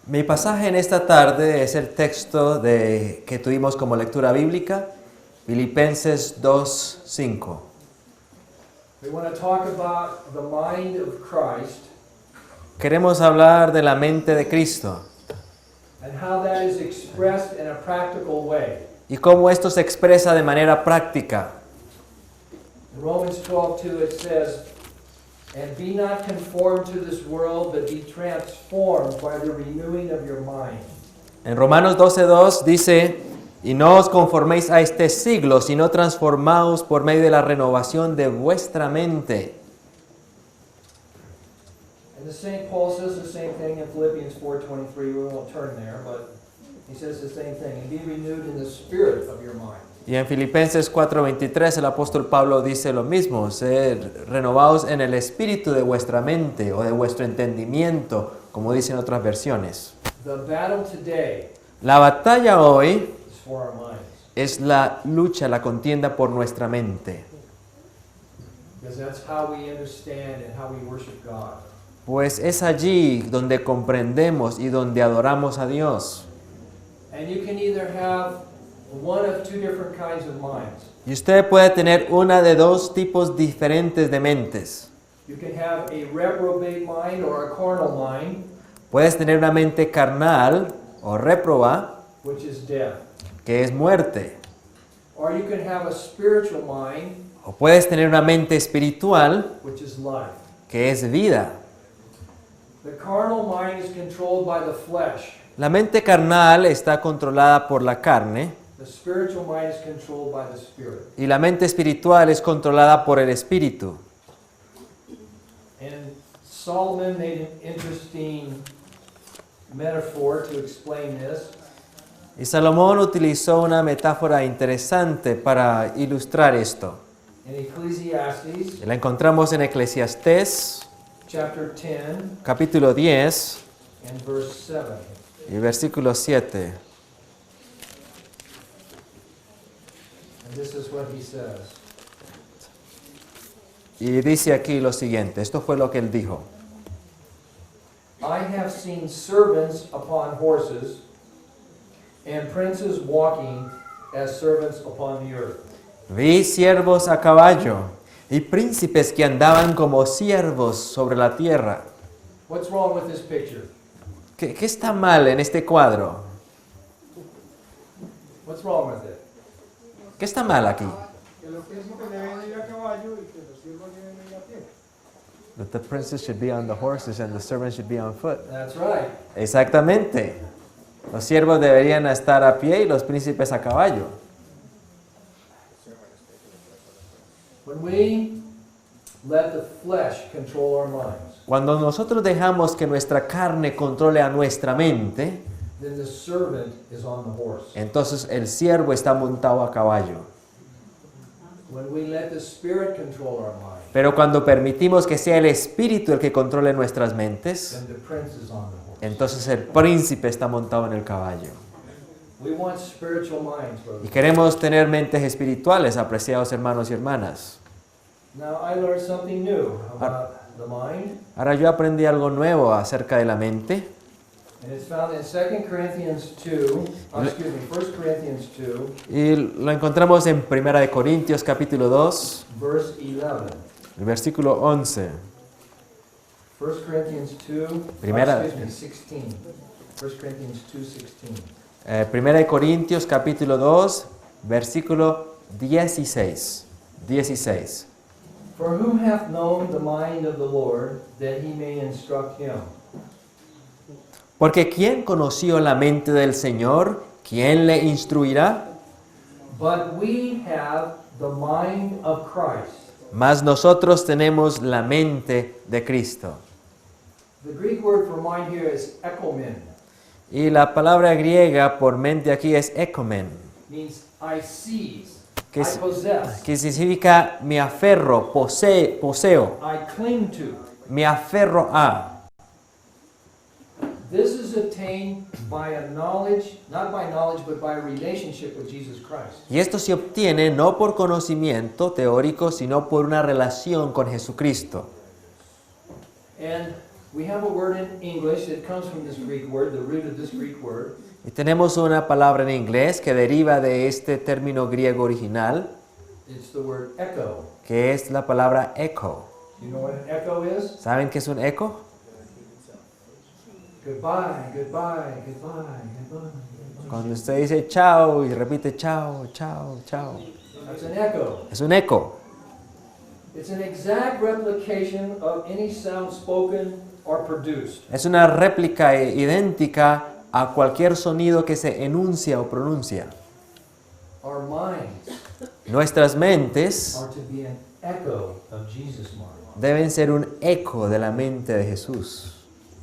Mi pasaje en esta tarde es el texto que tuvimos como lectura bíblica, Filipenses 2:5. We want to talk about the mind of Christ Queremos hablar de la mente de Cristo and how that is expressed in a practical way. y cómo esto se expresa de manera práctica. In Romans 12:2 it says, "And be not conformed to this world, but be transformed by the renewing of your mind." En Romanos 12:2 dice, y no os conforméis a este siglo, sino transformaos por medio de la renovación de vuestra mente. And the St. Paul says the same thing in Philippians 4:23. We won't turn there, but he says the same thing. And be renewed in the spirit of your mind. Y en Filipenses 4:23 el apóstol Pablo dice lo mismo, ser renovados en el espíritu de vuestra mente o de vuestro entendimiento, como dicen otras versiones. The battle today La batalla hoy is for our minds, es la lucha, la contienda por nuestra mente, because that's how we understand and how we worship God. pues es allí donde comprendemos y donde adoramos a Dios. And you can either have one of two different kinds of minds. Y usted puede tener una de dos tipos diferentes de mentes. You can have a reprobate mind or a carnal mind, Puedes tener una mente carnal o réproba, which is death. que es muerte. Or you can have a spiritual mind, O puedes tener una mente espiritual, which is life. que es vida. The carnal mind is controlled by the flesh. La mente carnal está controlada por la carne The spiritual mind is controlled by the spirit. y la mente espiritual es controlada por el espíritu. And Solomon made an interesting metaphor to explain this. Y Salomón utilizó una metáfora interesante para ilustrar esto. In Ecclesiastes La encontramos en Eclesiastés, chapter 10 capítulo 10 and verse 7. y versículo 7. And this is what he says. Y dice aquí lo siguiente, esto fue lo que él dijo. I have seen servants upon horses and princes walking as servants upon the earth. Vi siervos a caballo y príncipes que andaban como siervos sobre la tierra. What's wrong with this picture? ¿Qué está mal en este cuadro? What's wrong with it? ¿Qué está mal aquí? Que los príncipes deben ir a caballo y que los siervos deben ir a pie. That the princes should be on the horses and the servants should be on foot. That's right. Exactamente. Los siervos deberían estar a pie y los príncipes a caballo. When we let the flesh control our minds, Cuando nosotros dejamos que nuestra carne controle a nuestra mente, then the servant is on the horse. entonces el siervo está montado a caballo. When we let the spirit control our mind, Pero cuando permitimos que sea el espíritu el que controle nuestras mentes, then the prince is on the horse. entonces el príncipe está montado en el caballo. We want spiritual minds, Y brothers. queremos tener mentes espirituales, apreciados hermanos y hermanas. Now I learned something new about the mind, Ahora yo aprendí algo nuevo acerca de la mente. and it's found in 2 Corinthians 2, excuse me, 1 Corinthians 2, Y lo encontramos en 1 de Corintios capítulo 2, verse 11. el versículo 11. 1 Corinthians 2, Primera- excuse me, 16. 1 Corinthians 2:16. 1 de Corintios capítulo 2, versículo 16. 16. For who hath known the mind of the Lord, that he may instruct him? Porque ¿quién conoció la mente del Señor? ¿Quién le instruirá? But we have the mind of Christ. Mas nosotros tenemos la mente de Cristo. The Greek word for mind here is ekomen. Y la palabra griega por mente aquí es ekomen, Means I seize, que, I possess, que significa me aferro, poseo, I cling to. me aferro a. This is attained by a knowledge, not by knowledge, but by a relationship with Jesus Christ. Y esto se obtiene no por conocimiento teórico, sino por una relación con Jesucristo. And We have a word in English that comes from this Greek word, the root of this Greek word. Y tenemos una palabra en inglés que deriva de este término griego original, It's the word echo. que es la palabra eco. You know what an echo is? ¿Saben qué es un eco? Goodbye, goodbye, goodbye, goodbye. Cuando usted dice chao y repite chao, chao, chao. That's an echo. Es un eco. It's an exact replication of any sound spoken or produced. Es una réplica idéntica a cualquier sonido que se enuncia o pronuncia. Our minds Nuestras mentes are to be an echo of Jesus' mind, deben ser un eco de la mente de Jesús.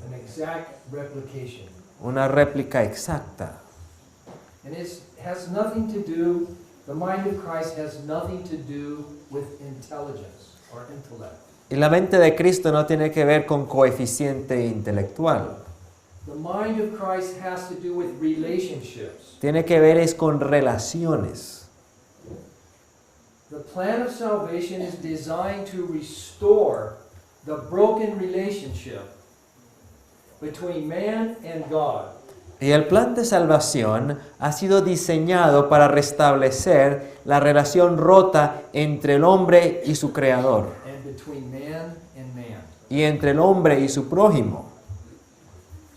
an exact replication. Una réplica exacta. And it has nothing to do, the mind of Christ has nothing to do with intelligence or intellect. Y la mente de Cristo no tiene que ver con coeficiente intelectual. The mind of Christ has to do with relationships. Tiene que ver es con relaciones. The plan of salvation is designed to restore the broken relationship between man and God. Y el plan de salvación ha sido diseñado para restablecer la relación rota entre el hombre y su creador, And between man and man. y entre el hombre y su prójimo.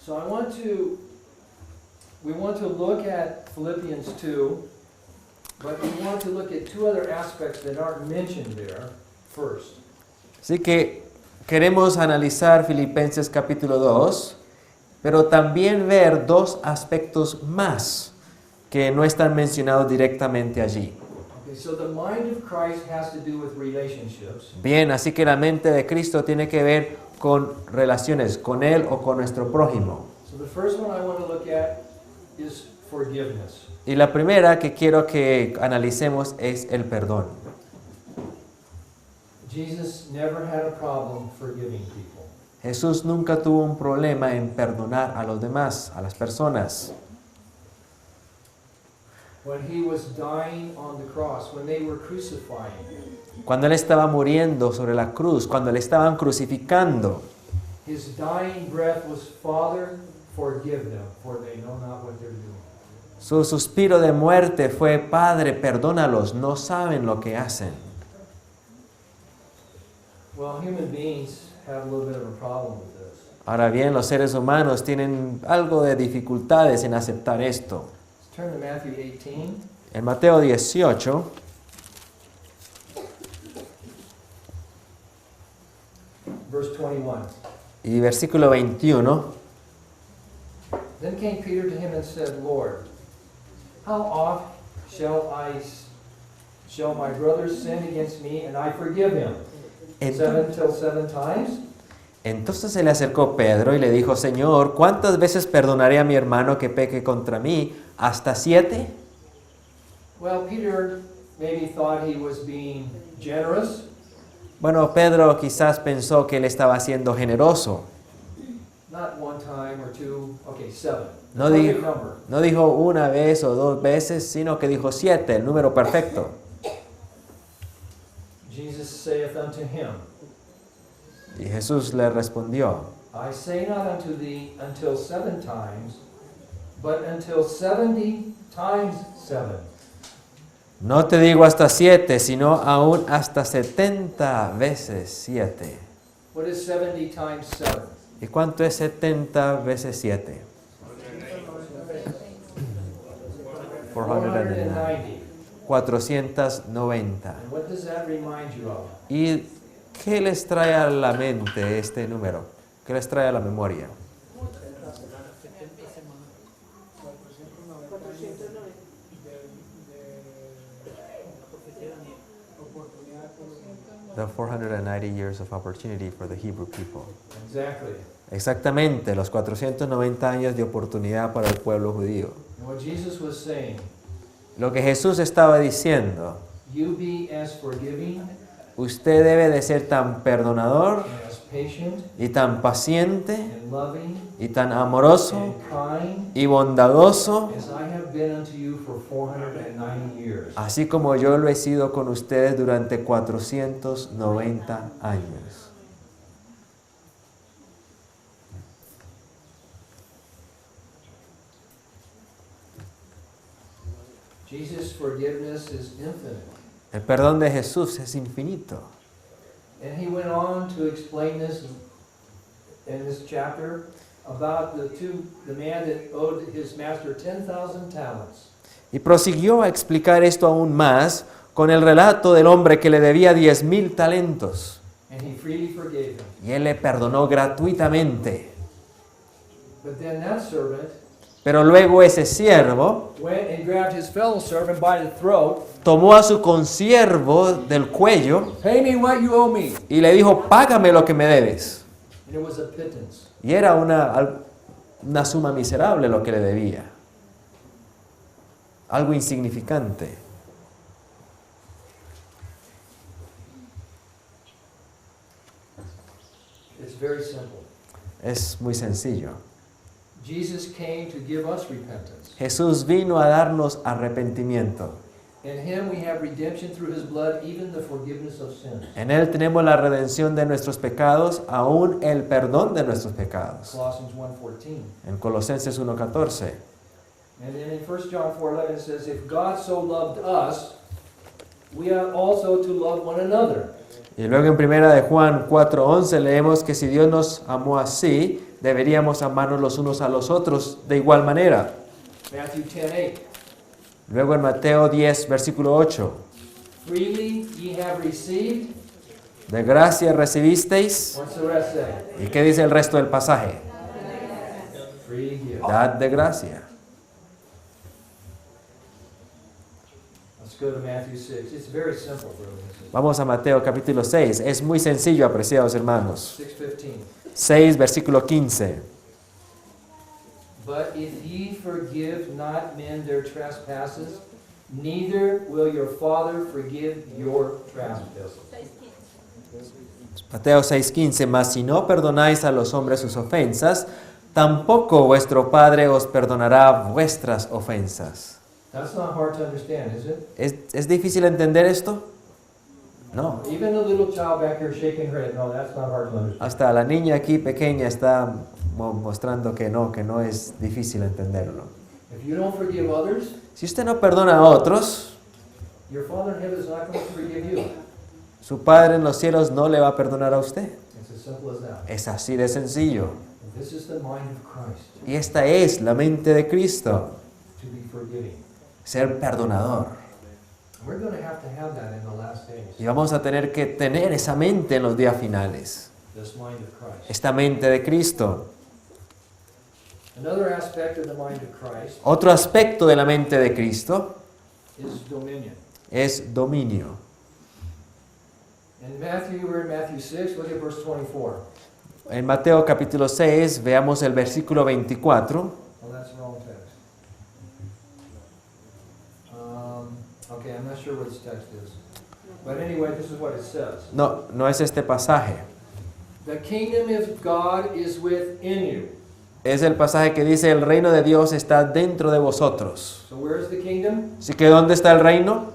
So we want to look at Philippians 2, but we want to look at two other aspects that aren't mentioned there first. Así que queremos analizar Filipenses capítulo 2, pero también ver dos aspectos más que no están mencionados directamente allí. Okay, so the mind of Christ has to do with relationships. Bien, así que la mente de Cristo tiene que ver con relaciones, con Él o con nuestro prójimo. So the first one I want to look at is forgiveness. Y la primera que quiero que analicemos es el perdón. Jesus never had a problem forgiving people. Jesús nunca tuvo un problema en perdonar a los demás, a las personas. When he was dying on the cross, when they were crucifying him, Cuando Él estaba muriendo sobre la cruz, cuando le estaban crucificando, his dying breath was, Father, forgive them, for they know not what they're doing. su suspiro de muerte fue, Padre, perdónalos, no saben lo que hacen. Well, human beings have a little bit of a problem with this. Ahora bien, los seres humanos tienen algo de dificultades en aceptar esto. Let's turn to Matthew 18. En Mateo 18, Verse 21. y versículo 21, Then came Peter to him and said, Lord, how oft shall my brother sin against me and I forgive him? Entonces, 7 times? entonces se le acercó Pedro y le dijo, Señor, ¿cuántas veces perdonaré a mi hermano que peque contra mí? ¿Hasta 7? Well, Peter maybe thought he was being generous. Bueno, Pedro quizás pensó que él estaba siendo generoso. Not one time or two. Okay, 7. No Perfect dijo, number. no dijo una vez o dos veces, sino que dijo 7, el número perfecto. Jesus saith unto him, Y Jesús le respondió, I say not unto thee until 7 times, but until 70 times 7. no te digo hasta 7, sino aún hasta 70 veces 7. What is 70 times 7? ¿Y cuánto es 70 veces 7? 490. 490. And what does that remind you of? ¿Y qué les trae a la mente este número? ¿Qué les trae a la memoria? The 490 years of opportunity for the Hebrew people. Exactly. Exactamente, los 490 años de oportunidad para el pueblo judío. And what Jesus was saying, Lo que Jesús estaba diciendo, you be as forgiving, usted debe de ser tan perdonador and as patient, y tan paciente and loving, y tan amoroso and kind y bondadoso, as I have been unto you for 490 years. así como yo lo he sido con ustedes durante 490 años. Jesus' forgiveness is infinite. El perdón de Jesús es infinito. And he went on to explain this in this chapter about the man that owed his master 10,000 talents. Y prosiguió a explicar esto aún más con el relato del hombre que le debía 10,000 talentos. And he freely forgave him. Y él le perdonó gratuitamente. But then that servant Pero luego ese siervo went and grabbed his fellow servant by the throat. tomó a su consiervo del cuello Pay me what you owe me. y le dijo, págame lo que me debes. And it was a pittance. Y era una suma miserable lo que le debía. Algo insignificante. It's very simple. Es muy sencillo. Jesus came to give us repentance. Jesús vino a darnos arrepentimiento. In him we have redemption through his blood, even the forgiveness of sins. En Él tenemos la redención de nuestros pecados, aún el perdón de nuestros pecados. Colossians 1:14. En Colosenses 1:14. And then in 1 John 4:11 it says, if God so loved us, we ought also to love one another. Y luego en primera de Juan 4:11 leemos que si Dios nos amó así, deberíamos amarnos los unos a los otros de igual manera. Matthew 10:8. Luego en Mateo 10, versículo 8. Freely ye have received. De gracia recibisteis. What's the rest say? ¿Y qué dice el resto del pasaje? Free gift. Dad de gracia. Let's go to Matthew 6. It's very simple, brothers and sisters. Vamos a Mateo capítulo 6. Es muy sencillo, apreciados hermanos. 6:15. 6, versículo 15. But if ye forgive not men their trespasses, neither will your Father forgive your trespasses. Mateo 6:15. Mas si no perdonáis a los hombres sus ofensas, tampoco vuestro Padre os perdonará vuestras ofensas. That's not hard to understand, is it? ¿Es difícil entender esto? No. Even the little child back here shaking her head, no, that's not hard to understand. Hasta la niña aquí pequeña está mostrando que no es difícil entenderlo. If you don't forgive others, Si usted no perdona a otros, your Father in heaven is not going to forgive you. su Padre en los cielos no le va a perdonar a usted. It's as simple as that. Es así de sencillo. And this is the mind of Christ, Y esta es la mente de Cristo, to be forgiving. ser perdonador. And we're going to have that in the last days. Y vamos a tener que tener esa mente en los días finales, This mind of Christ. esta mente de Cristo. Another aspect of the mind of Christ Otro aspecto de la mente de Cristo is dominion. es dominio. In Matthew, we're in Matthew 6, look at verse 24. En Mateo capítulo 6, veamos el versículo 24. Oh, that's the wrong text. Okay, I'm not sure what this text is. But anyway, this is what it says. No es este pasaje. The kingdom of God is within you. Es el pasaje que dice, el reino de Dios está dentro de vosotros. So where is the kingdom? Así que ¿dónde está el reino?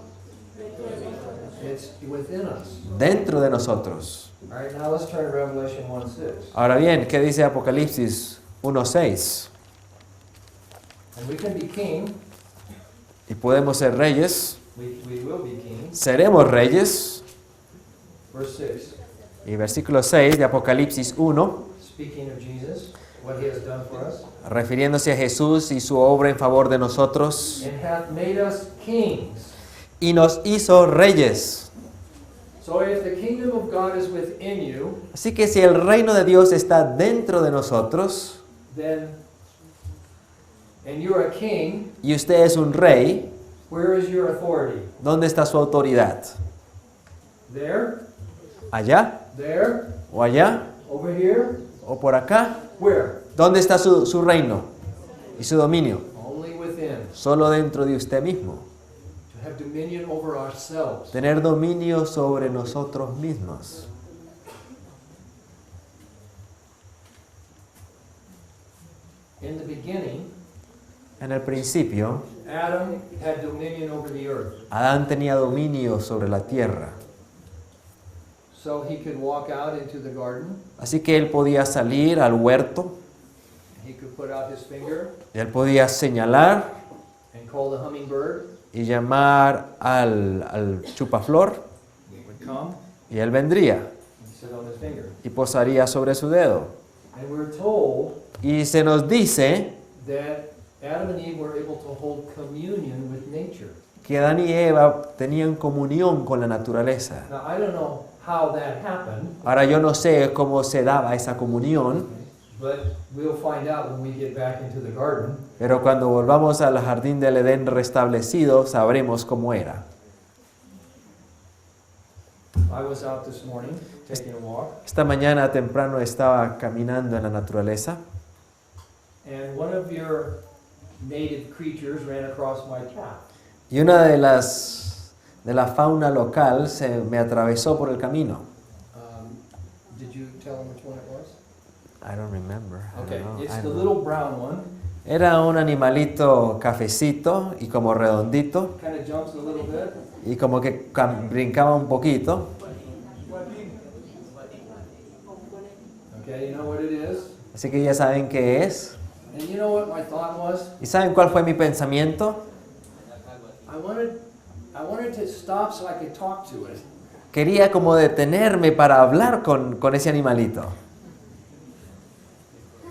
It's within us. Dentro de nosotros. All right, now let's turn to Revelation 1:6. Ahora bien, ¿qué dice Apocalipsis 1:6? And we can be king. Y podemos ser reyes, We will be king. seremos reyes. Verse 6. Y versículo 6 de Apocalipsis 1, Speaking of Jesus, what he has done for us. refiriéndose a Jesús y su obra en favor de nosotros, And hath made us kings. y nos hizo reyes. So if the kingdom of God is within you, Así que si el reino de Dios está dentro de nosotros, then, and you're a king, y usted es un rey, where is your authority? ¿dónde está su autoridad? There? ¿Allá? There? ¿O allá? Over here? ¿O por acá? Where? ¿Dónde está su reino y su dominio? Only within. Solo dentro de usted mismo. To have dominion over ourselves. Tener dominio sobre nosotros mismos. In the beginning, En el principio, Adam had dominion over the earth. Adán tenía dominio sobre la tierra. So he could walk out into the garden. Así que él podía salir al huerto, He could put out his finger él podía señalar and call the hummingbird. y llamar al chupaflor, He would come, y él vendría and sit on his finger. y posaría sobre su dedo. And we're told Y se nos dice that Adam and Eve were able to hold communion with nature. que Adán y Eva tenían comunión con la naturaleza. Now, I don't know how that happened, Ahora yo no sé cómo se daba esa comunión, but we'll find out when we get back into the garden. pero cuando volvamos al jardín del Edén restablecido sabremos cómo era. I was out this morning taking a walk, Esta mañana temprano estaba caminando en la naturaleza and one of your native creatures ran across my path. y una de la fauna local se me atravesó por el camino. Did you tell him which one it was? I don't remember. I Okay, don't know. it's I the don't know. little brown one. Era un animalito cafecito y como redondito Kind of jumps a little bit. y como que brincaba un poquito. Okay, you know what it is? Así que ya saben qué es. And you know what my thought was? ¿Y saben cuál fue mi pensamiento? I wanted to stop so I could talk to it. Quería como detenerme para hablar con ese animalito.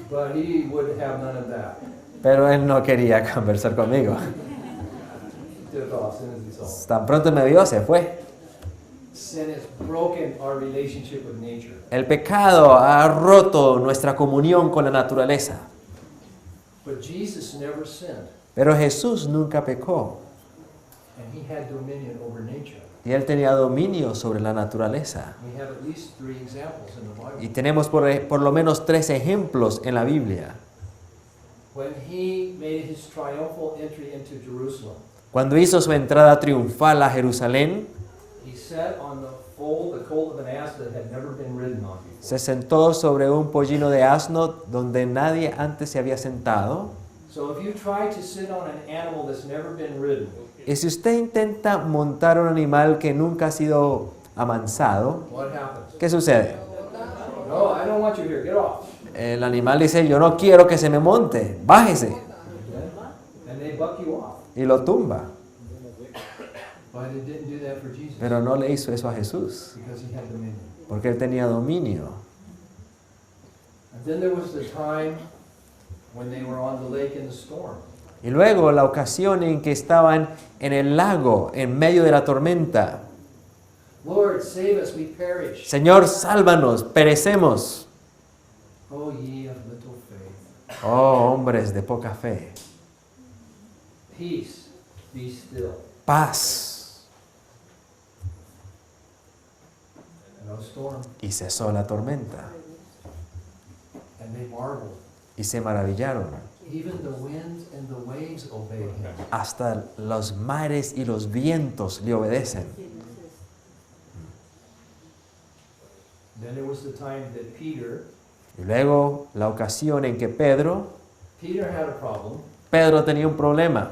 But he would have none of that. Pero él no quería conversar conmigo. He took off as soon as he saw it. Tan pronto me vio, se fue. Sin has broken our relationship with nature. El pecado ha roto nuestra comunión con la naturaleza. But Jesus never sinned, Pero Jesús nunca pecó. and he had dominion over nature. Y él tenía dominio sobre la naturaleza. We have at least 3 examples in the Bible. Y tenemos por lo menos 3 ejemplos en la Biblia. When he made his triumphal entry into Jerusalem, Cuando hizo su entrada triunfal a Jerusalén, he sat on the foal, the colt of an ass that had never been ridden on before. se sentó sobre un pollino de asno donde nadie antes se había sentado. So if you try to sit on an animal that's never been ridden, Y si usted intenta montar un animal que nunca ha sido amansado, what happens? ¿qué sucede? No, I don't want you here. Get off. El animal dice, yo no quiero que se me monte, bájese. Okay? And they buck you off. Y lo tumba. But it didn't do that for Jesus Pero no le hizo eso a Jesús, because he had dominion. porque él tenía dominio. And then there was the time when they were on the lake in the storm. Y luego la ocasión en que estaban en el lago, en medio de la tormenta. Lord, save us, we perish. Señor, sálvanos, perecemos. Oh, ye of little faith. Oh, hombres de poca fe. Peace, be still. Paz. No storm. Y cesó la tormenta. And they marveled. Y se maravillaron. Even the winds and the waves obey him. Hasta los mares y los vientos le obedecen. Then there was the time that Peter Y luego la ocasión en que Pedro had a problem tenía un problema.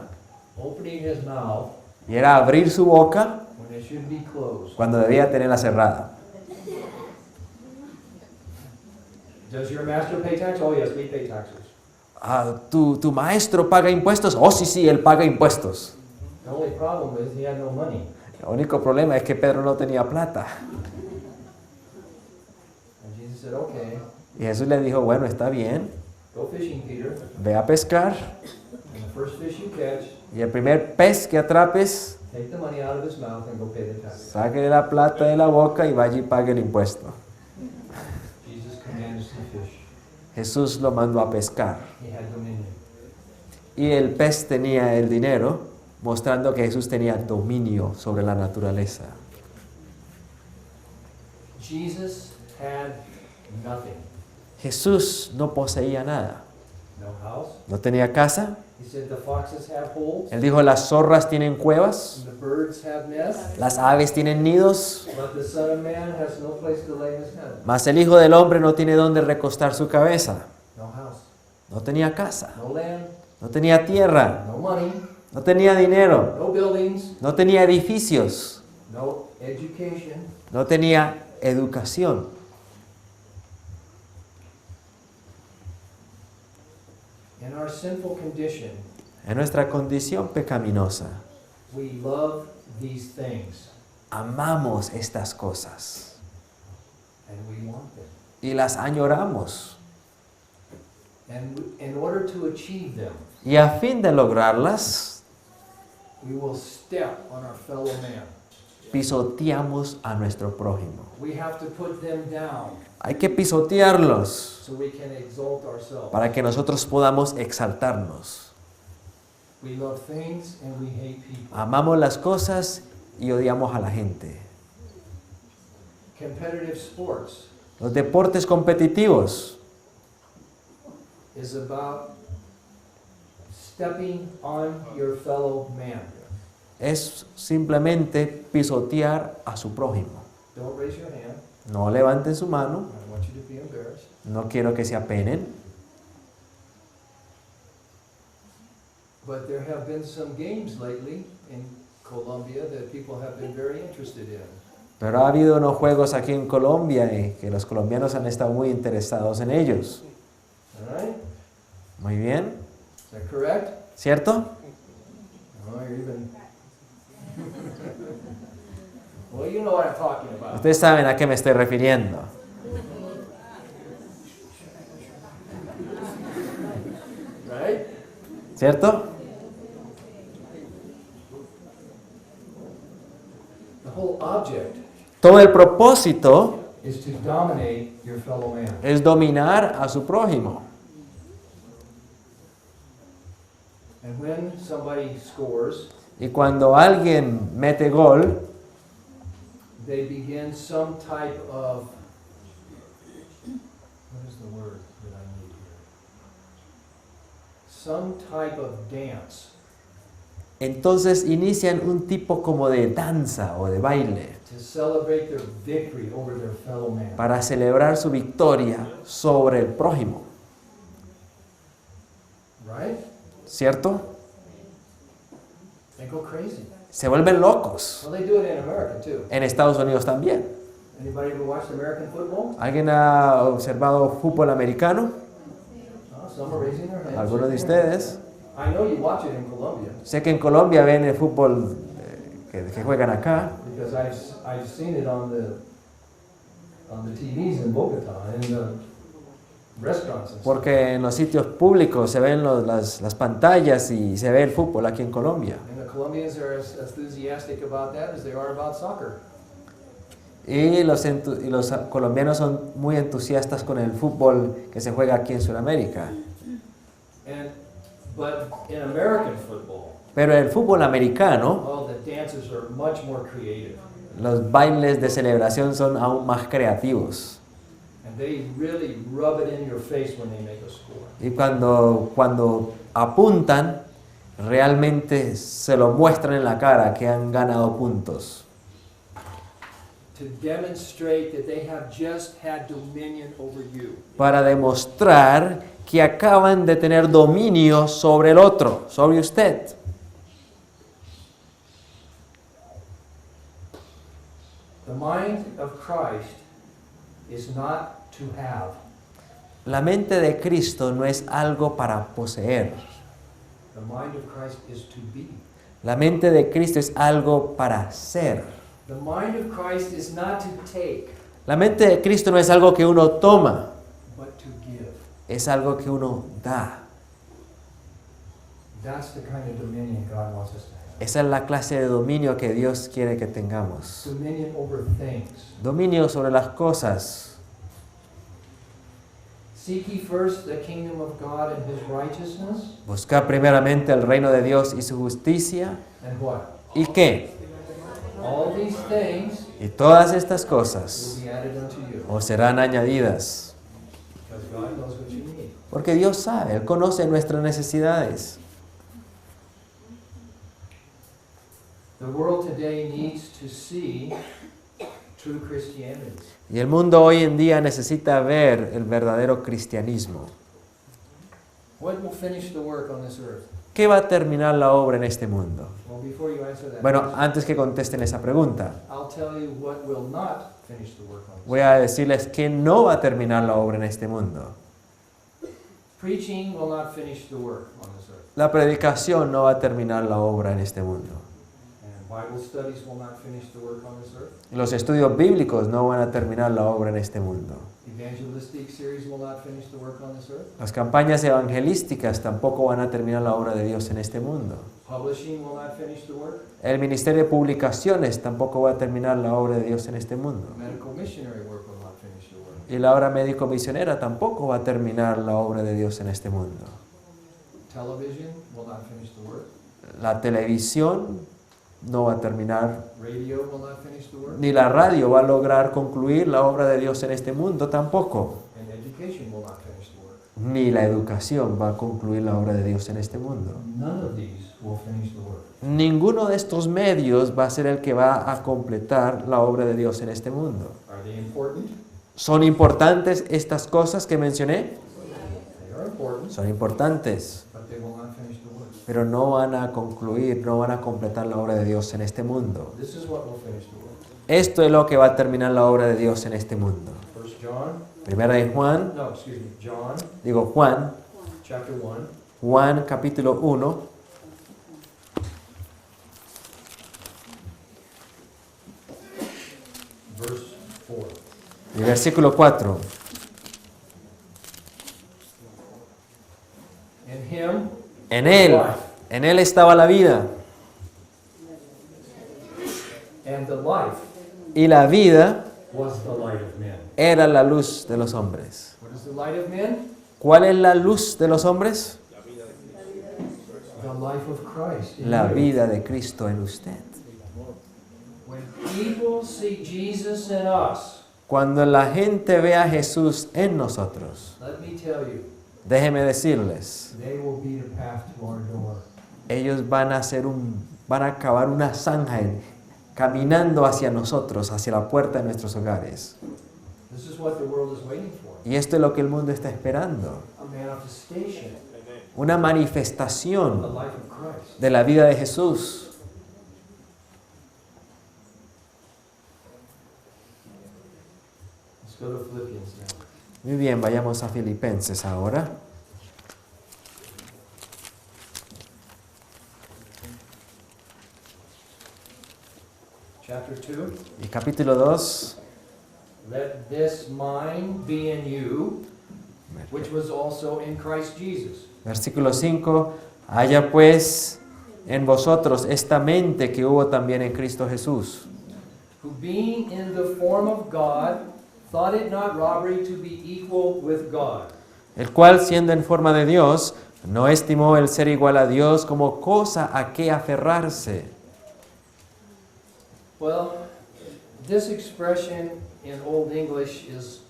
opening his mouth Y era abrir su boca when it should be closed. cuando debía tenerla cerrada. Does your master pay tax? Oh, yes, we pay taxes. ¿Tu maestro paga impuestos? Oh, sí, él paga impuestos. The only problem is he had no money. El único problema es que Pedro no tenía plata. And Jesus said, okay, Y Jesús le dijo, bueno, está bien, go fishing, Peter. ve a pescar. And the first fish you catch, Y el primer pez que atrapes, take the money out of his mouth and go pay the tax. saque la plata de la boca y vaya y pague el impuesto. Jesus commands the fish. Jesús lo mandó a pescar. He had dominion. Y el pez tenía el dinero, mostrando que Jesús tenía dominio sobre la naturaleza. Jesus had nothing. Jesús no poseía nada. No house. No tenía casa. He said the foxes have holes. Él dijo, las zorras tienen cuevas, And the birds have nests. las aves tienen nidos, But the Son of Man has no place to lay his head. mas el Hijo del Hombre no tiene dónde recostar su cabeza. No house. No tenía casa, No land. no tenía tierra, No money. no tenía dinero, No buildings. no tenía edificios, No education. no tenía educación. In our sinful condition, En nuestra condición pecaminosa, We love these things, Amamos estas cosas and we want them. y las añoramos. And in order to achieve them, Y a fin de lograrlas, we will step on our fellow man. pisoteamos a nuestro prójimo. We have to put them down Hay que pisotearlos so we can exalt ourselves. para que nosotros podamos exaltarnos. We love things and we hate people. Amamos las cosas y odiamos a la gente. Competitive sports Los deportes competitivos is about stepping on your fellow man. es simplemente pisotear a su prójimo. Don't raise your hand. No levanten su mano, I don't want you to be embarrassed. no quiero que se apenen. But there have been some games lately in Colombia that people have been very interested in. Pero ha habido unos juegos aquí en Colombia y que los colombianos han estado muy interesados en ellos. All right? Muy bien, Is that correct? ¿cierto? Oh, you're even. Well, you know what I'm talking about. Ustedes saben a qué me estoy refiriendo. Right? ¿Cierto? The whole object Todo el propósito is to dominate your fellow man. es dominar a su prójimo. And when somebody scores, Y cuando alguien mete gol, they begin some type of, what is the word that I need here? Some type of dance entonces inician un tipo como de danza o de baile to celebrate their victory over their fellow man. para celebrar su victoria sobre el prójimo. Right? ¿Cierto? They go crazy. Se vuelven locos. Well, they do it in America too. En Estados Unidos también. Anybody ever watched American football? ¿Alguien ha observado fútbol americano? Oh, some are raising their hands. ¿Alguno de ustedes? I know you watch it in Colombia Sé que en Colombia ven el fútbol que juegan acá, because I've seen it on the TVs in Bogota and in the restaurants and stuff. porque en los sitios públicos se ven las pantallas y se ve el fútbol aquí en Colombia. And the Colombians are as enthusiastic about that as they are about soccer. Y los colombianos son muy entusiastas con el fútbol que se juega aquí en Sudamérica. But in American football, Pero el fútbol americano, oh, the dances are much more creative. los bailes de celebración son aún más creativos. And they really rub it in your face when they make a score. Y cuando apuntan, realmente se lo muestran en la cara que han ganado puntos. To demonstrate that they have just had dominion over you. Para demostrar que acaban de tener dominio sobre el otro, sobre usted. The mind of Christ is not to have. La mente de Cristo no es algo para poseer. The mind of Christ is to be. La mente de Cristo es algo para ser. The mind of Christ is not to take, La mente de Cristo no es algo que uno toma, but to give. es algo que uno da. That's the kind of dominion God wants us to have. Esa es la clase de dominio que Dios quiere que tengamos. Dominion over things. Dominio sobre las cosas. Seek ye first the kingdom of God and his righteousness, Buscar primeramente el reino de Dios y su justicia. and what? ¿Y qué? All these things Y todas estas will cosas be added unto you, os serán añadidas. because God knows what you need. Porque Dios sabe, Él conoce nuestras necesidades. The world today needs to see true Christianity. Y el mundo hoy en día necesita ver el verdadero cristianismo. What will finish the work on this earth? ¿Qué va a terminar la obra en este mundo? Well, before you answer that Bueno, question, antes que contesten esa pregunta, I'll tell you what will not finish the work on this voy a decirles que no va a terminar la obra en este mundo. earth. Preaching will not finish the work on this earth. La predicación no va a terminar la obra en este mundo. Bible studies will not finish the work on this earth. Los estudios bíblicos no van a terminar la obra en este mundo. Evangelistic series will not finish the work on this earth. Las campañas evangelísticas tampoco van a terminar la obra de Dios en este mundo. Publishing will not finish the work. El ministerio de publicaciones tampoco va a terminar la obra de Dios en este mundo. Medical missionary work will not finish the work. Y la obra médico-misionera tampoco va a terminar la obra de Dios en este mundo. Television will not finish the work. La televisión no va a terminar, Radio will not finish the work. ni la radio va a lograr concluir la obra de Dios en este mundo tampoco. And education will not finish the work. Ni la educación va a concluir la obra de Dios en este mundo. None of these will finish the work. Ninguno de estos medios va a ser el que va a completar la obra de Dios en este mundo. Are they important? ¿Son importantes estas cosas que mencioné? They are important, Son importantes, but they will not finish the work. pero no van a concluir, no van a completar la obra de Dios en este mundo. This is what will finish the work. Esto es lo que va a terminar la obra de Dios en este mundo. First John, Primera de Juan, John, Juan, chapter 1, Juan capítulo 1, verse 4. y versículo 4. In him En él estaba la vida, and the life y la vida was the light of men. era la luz de los hombres. What is the light of men? ¿Cuál es la luz de los hombres? The life of Christ. in La you. vida de Cristo en usted. When people see Jesus in us, Cuando la gente ve a Jesús en nosotros, let me tell you, déjeme decirles, they will be the path to our door. ellos van a cavar una zanja caminando hacia nosotros, hacia la puerta de nuestros hogares. This is what the world is waiting for. Y esto es lo que el mundo está esperando. A manifestation Una of the manifestación life of Christ. de la vida de Jesús. Let's go to Philippians now. Muy bien, vayamos a Filipenses ahora. Chapter 2. Y capítulo 2, Let this mind be in you, which was also in Christ Jesus. versículo 5. Haya pues en vosotros esta mente que hubo también en Cristo Jesús, Who being in the form of God, thought it not robbery to be equal with God. el cual siendo en forma de Dios, no estimó el ser igual a Dios como cosa a que aferrarse. Well, this expression in Old English is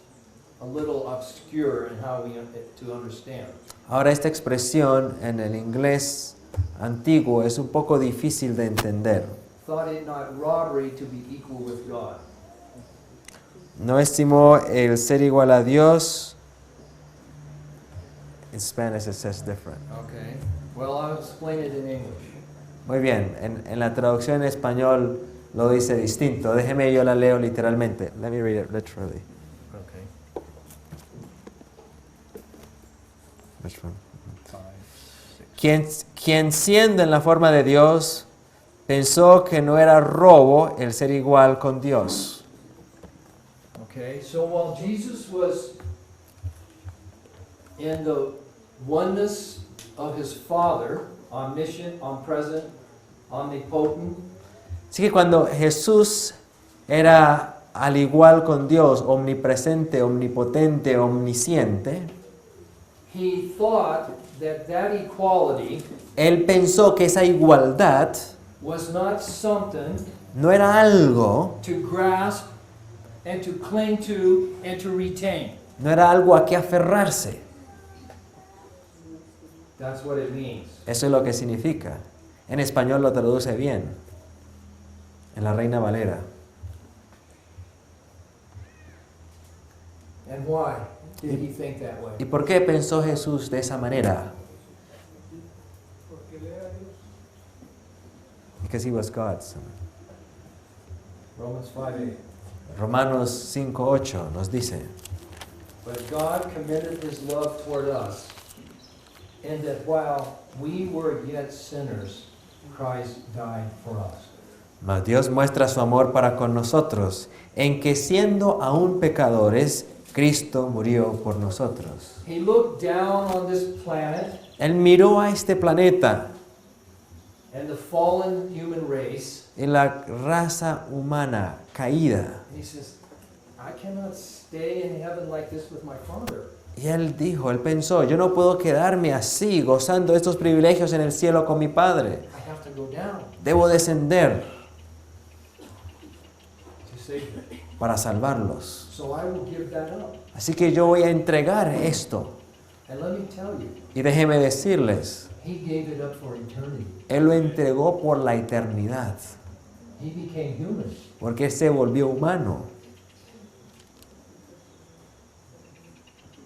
a little obscure in how we to understand. Ahora esta expresión en el inglés antiguo es un poco difícil de entender. Thought it not robbery to be equal with God. No estimó el ser igual a Dios. In Spanish it says different. Okay. Well, I'll explain it in English. Muy bien, en la traducción en español lo dice distinto. Déjeme yo la leo literalmente. Let me read it literally. Okay. Which one? Quien siendo en la forma de Dios, pensó que no era robo el ser igual con Dios. Okay. So while Jesus was in the oneness of his Father, omniscient, omnipresent, omnipotent, Así que cuando Jesús era al igual con Dios, omnipresente, omnipotente, omnisciente, he thought that equality él pensó que esa igualdad was not something no era algo, to grasp and to cling to and to retain. no era algo a que aferrarse. That's what it means. Eso es lo que significa. En español lo traduce bien, en la Reina Valera. And why did he think that way? ¿Y por qué pensó Jesús de esa manera? Porque él era Dios. Because he was God. son. Romans 5:8. Romanos 5:8 nos dice, But God commended his love toward us, in that while we were yet sinners, Christ died for us. Mas Dios muestra su amor para con nosotros, en que siendo aún pecadores, Cristo murió por nosotros. He looked down on this planet Él miró a este planeta and the fallen human race, y la raza humana caída. and he says, I cannot stay in heaven like this with my Father. Y él pensó, yo no puedo quedarme así, gozando de estos privilegios en el cielo con mi Padre. I have to go down Debo descender to save them. para salvarlos. So I will give that up. Así que yo voy a entregar esto. And let me tell you, Y déjeme decirles, he gave it up for eternity. Él lo entregó por la eternidad, He became human. porque Él se volvió humano.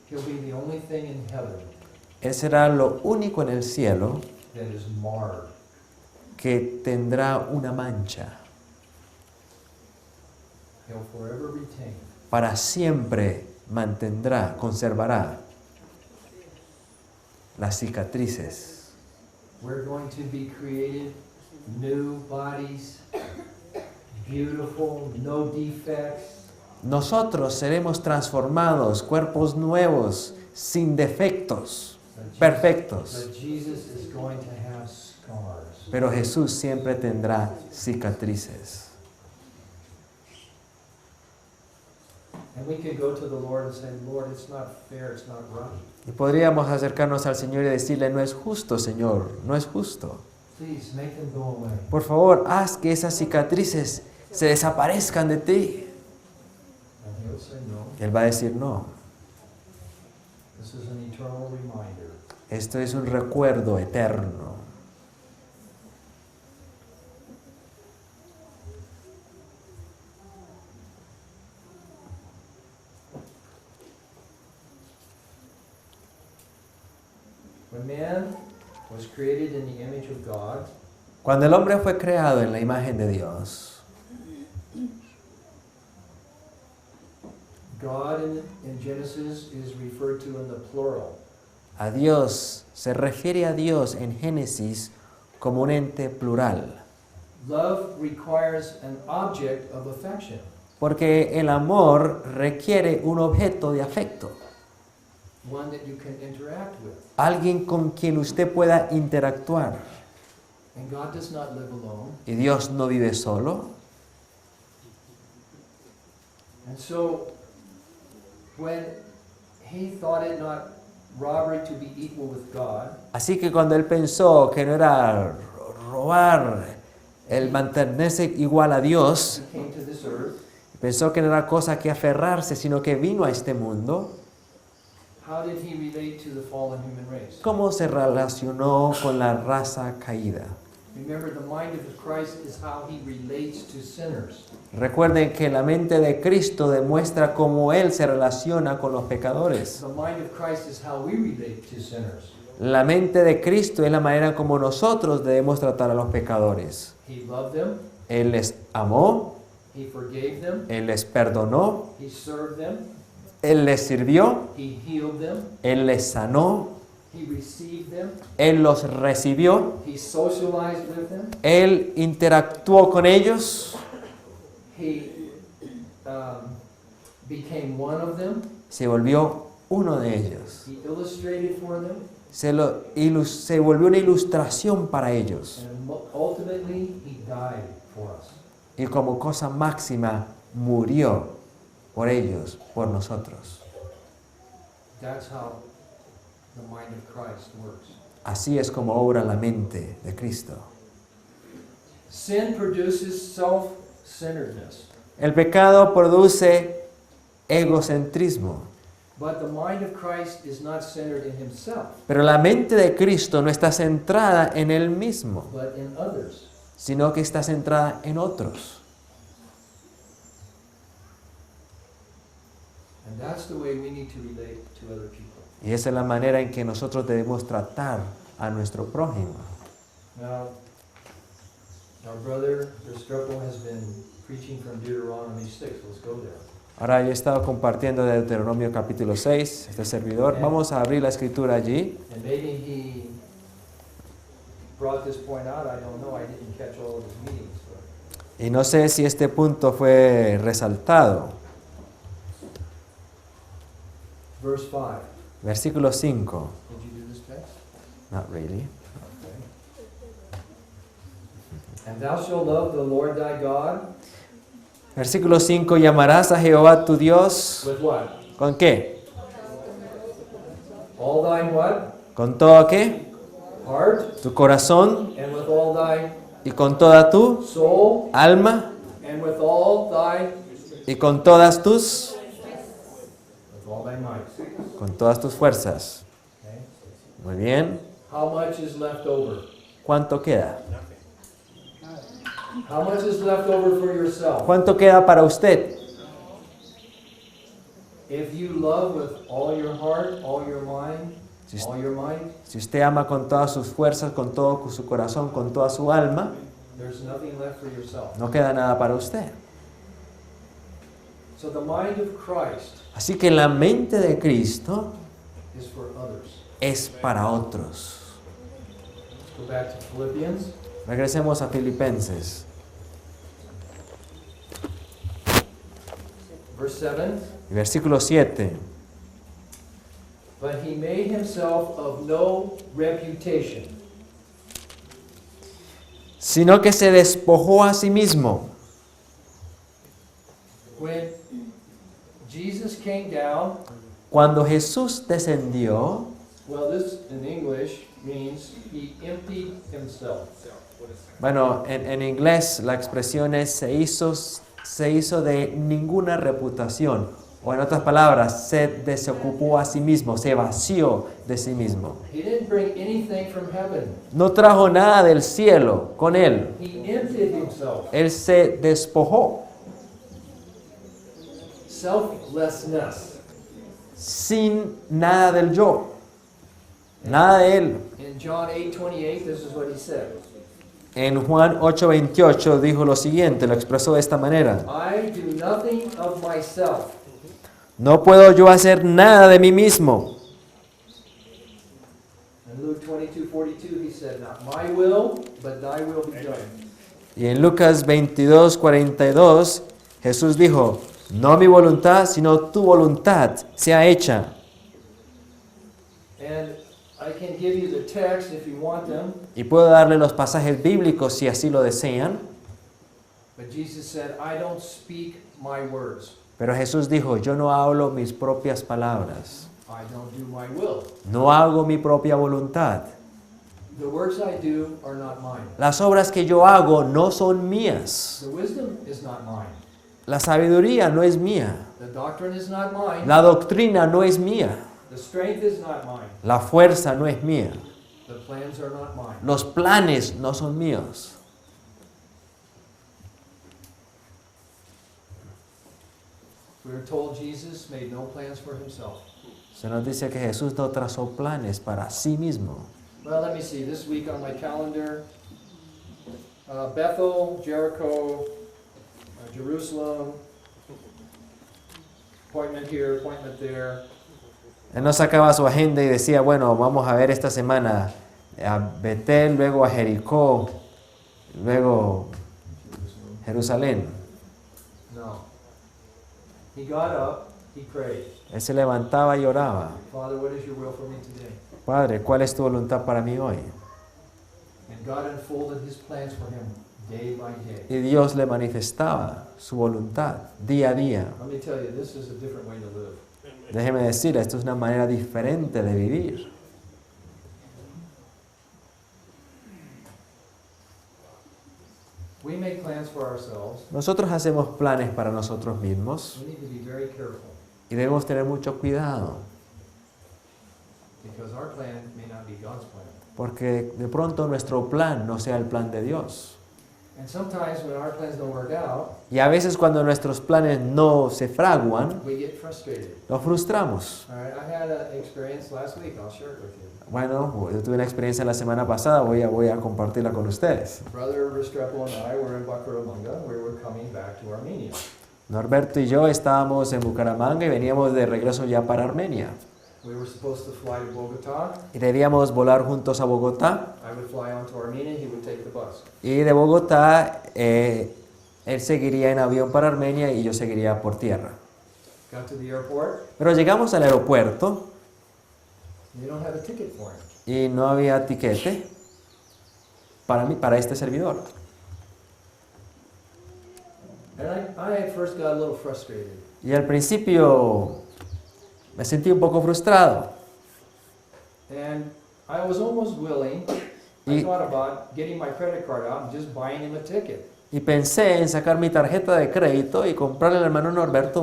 He'll be the only thing in heaven Él será lo único en el cielo that is marred. que tendrá una mancha. He'll forever retain. Para siempre mantendrá, conservará las cicatrices. We're going to be created new bodies, beautiful, no defects. Nosotros seremos transformados, cuerpos nuevos, sin defectos, But perfectos. Jesus is going to have scars. Pero Jesús siempre tendrá cicatrices. And we could go to the Lord and say, Lord, it's not fair, it's not right. Y podríamos acercarnos al Señor y decirle, no es justo, Señor, no es justo. Please make them go away. Por favor, haz que esas cicatrices se desaparezcan de ti. And he'll say, no, Él va a decir, no, this is an eternal reminder. esto es un recuerdo eterno. When man was created in the image of God, Cuando el hombre fue creado en la imagen de Dios, God in Genesis is referred to in the plural. a Dios, se refiere a Dios en Génesis como un ente plural. Love requires an object of affection. Porque el amor requiere un objeto de afecto. One that you can interact with. Alguien con quien usted pueda interactuar. And God does not live alone. Y Dios no vive solo. And so, when he thought it not robbery to be equal with God, Así que cuando él pensó que no era robar el mantenerse igual a Dios, he came to this earth. pensó que no era cosa que aferrarse, sino que vino a este mundo. How did he relate to the fallen human race? ¿Cómo se relacionó con la raza caída? Remember, the mind of Christ is how he relates to sinners. Recuerden que la mente de Cristo demuestra cómo Él se relaciona con los pecadores. The mind of Christ is how we relate to sinners. La mente de Cristo es la manera como nosotros debemos tratar a los pecadores. He loved them, Él les amó, he forgave them, Él les perdonó, he served them, Él les sirvió, he healed them, Él les sanó, he received them, Él los recibió, he socialized with them, Él interactuó con ellos, he became one of them, se volvió uno de ellos. he illustrated for them, Se volvió una ilustración para ellos. and ultimately he died for us. Y como cosa máxima, murió por ellos, por nosotros. That's how the mind of Christ works. Así es como obra la mente de Cristo. Sin produces self-centeredness, El pecado produce egocentrismo, but the mind of Christ is not centered in himself, pero la mente de Cristo no está centrada en Él mismo, but in others. sino que está centrada en otros. And that's the way we need to relate to other people. Y esa es la manera en que nosotros debemos tratar a nuestro prójimo. Now, our brother Restrepo has been preaching from Deuteronomy 6. Let's go there. Ahora yo he estado compartiendo de Deuteronomio capítulo 6, este servidor. Vamos a abrir la escritura allí. And maybe he brought this point out. I don't know. I didn't catch all of his meetings. But Y no sé si este punto fue resaltado. Verse 5. Versículo 5. Did you do this text? Not really. And thou shalt love the Lord thy God Versículo 5. Llamarás a Jehová tu Dios. with what? ¿Con qué? All thine what? ¿Con todo qué? Heart, Tu corazón and with all thy y con toda tu soul, alma and with all thy y con todas tus might. con todas tus fuerzas. Okay. Muy bien. How much is left over? ¿Cuánto queda? How much is left over for yourself? ¿Cuánto queda para usted? If you love with all your heart, all your mind, Si, all your mind, si usted ama con todas sus fuerzas, con todo su corazón, con toda su alma, there's nothing left for yourself. no queda nada para usted. So the mind of Christ Así que la mente de Cristo is for others. es para otros. Let's go back to Philippians. Regresemos a Filipenses. Verse 7. Versículo 7. But he made himself of no reputation, Sino que se despojó a sí mismo. when Jesus came down. Cuando Jesús descendió, Well, this in English means he emptied himself. bueno, en inglés la expresión es se hizo de ninguna reputación. O en otras palabras, se desocupó a sí mismo, se vació de sí mismo. He didn't bring anything from heaven. No trajo nada del cielo con él. He emptied himself. Él se despojó Selflessness. sin nada del yo. Nada de él. In John 8:28, this is what he said. En Juan 8:28 dijo lo siguiente, lo expresó de esta manera. I do nothing of myself. No puedo yo hacer nada de mí mismo. In Luke 22:42, he said, not my will, but thy will be done. Y en Lucas 22:42 Jesús dijo, no mi voluntad, sino tu voluntad sea hecha. And I can give you the text if you want them, Y puedo darle los pasajes bíblicos si así lo desean. but Jesus said, I don't speak my words. Pero Jesús dijo, yo no hablo mis propias palabras. I don't do my will. No hago mi propia voluntad. The works I do are not mine. Las obras que yo hago no son mías. The wisdom is not mine. La sabiduría no es mía. The doctrine is not mine. La doctrina no es mía. The strength is not mine. La fuerza no es mía. The plans are not mine. Los planes no son míos. We're told Jesus made no plans for himself. Se nos dice que Jesús no trazó planes para sí mismo. Well, let me see. This week on my calendar, Bethel, Jericho, Jerusalem, appointment here, appointment there. Él no sacaba su agenda y decía, bueno, vamos a ver esta semana a Betel, luego a Jericó, luego Jerusalén. No. He got up, he prayed. Él se levantaba y oraba. Father, what is your will for me today? Padre, ¿cuál es tu voluntad para mí hoy? And God unfolded his plans for him day by day. Y Dios le manifestaba su voluntad día a día. Let me tell you, this is a different way to live. Déjeme decir, esto es una manera diferente de vivir. We make plans for ourselves. Nosotros hacemos planes para nosotros mismos We need to be very careful y debemos tener mucho cuidado, because our plan may not be God's plan. porque de pronto nuestro plan no sea el plan de Dios. And sometimes when our plans don't work out, Y a veces cuando nuestros planes no se fraguan, we get frustrated. nos frustramos. All right, I had an experience last week. I'll share it with you. Bueno, yo tuve una experiencia la semana pasada, voy a compartirla con ustedes. Brother Restrepo and I were in Bucaramanga. We were coming back to Armenia. Norberto y yo estábamos en Bucaramanga y veníamos de regreso ya para Armenia. We were supposed to fly to Bogota. Y debíamos volar juntos a Bogotá. I would fly on to Armenia. He would take the bus. Y de Bogotá Él seguiría en avión para Armenia y yo seguiría por tierra. Got to the airport, Pero llegamos al aeropuerto and they don't have a ticket for him. y no había tiquete para mí, para este servidor. And I at first got a little frustrated. Y al principio me sentí un poco frustrado. And I was almost willing, I Y, thought about getting my credit card out and just buying him a ticket. y pensé en sacar mi tarjeta de crédito y comprarle al hermano Norberto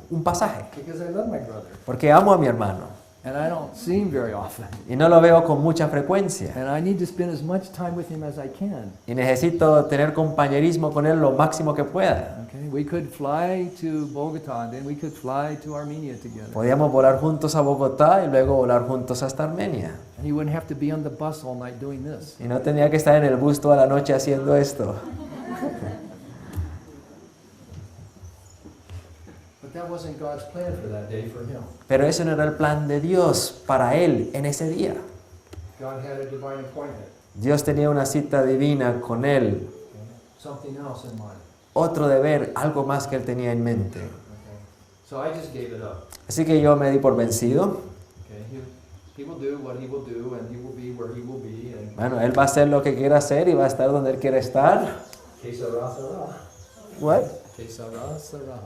un pasaje. Because I love my brother. Porque amo a mi hermano And I don't see him very often. y no lo veo con mucha frecuencia. And I need to spend as much time with him as I can. Y necesito tener compañerismo con él lo máximo que pueda. Okay, we could fly to Bogota and then we could fly to Armenia together. Podíamos volar juntos a Bogotá y luego volar juntos hasta Armenia. And he wouldn't have to be on the bus all night doing this. Y no tenía que estar en el bus toda la noche haciendo esto. But that wasn't God's plan for that day for him. Pero ese no era el plan de Dios para él en ese día. God had a divine appointment. Dios tenía una cita divina con él, Okay? Something else in mind. otro deber, algo más que él tenía en mente. Okay? So I just gave it up. Así que yo me di por vencido. Okay? He will do what he will do and he will be where he will be. And Bueno, él va a hacer lo que quiera hacer y va a estar donde él quiera estar. que sera, sera. What? Que sera, sera.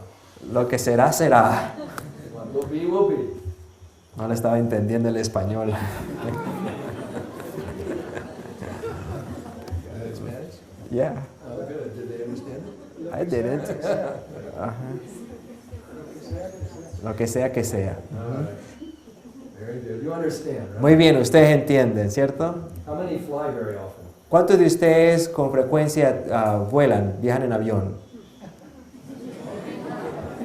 Lo que será, será. What will be, will be. No le estaba entendiendo el español. Spanish? Yeah, Oh, good. Did they understand? I didn't. Ajá. Lo que sea que sea. All right. Very good. You understand, right? Muy bien, ustedes entienden, ¿cierto? How many fly very often? ¿Cuántos de ustedes con frecuencia vuelan, viajan en avión?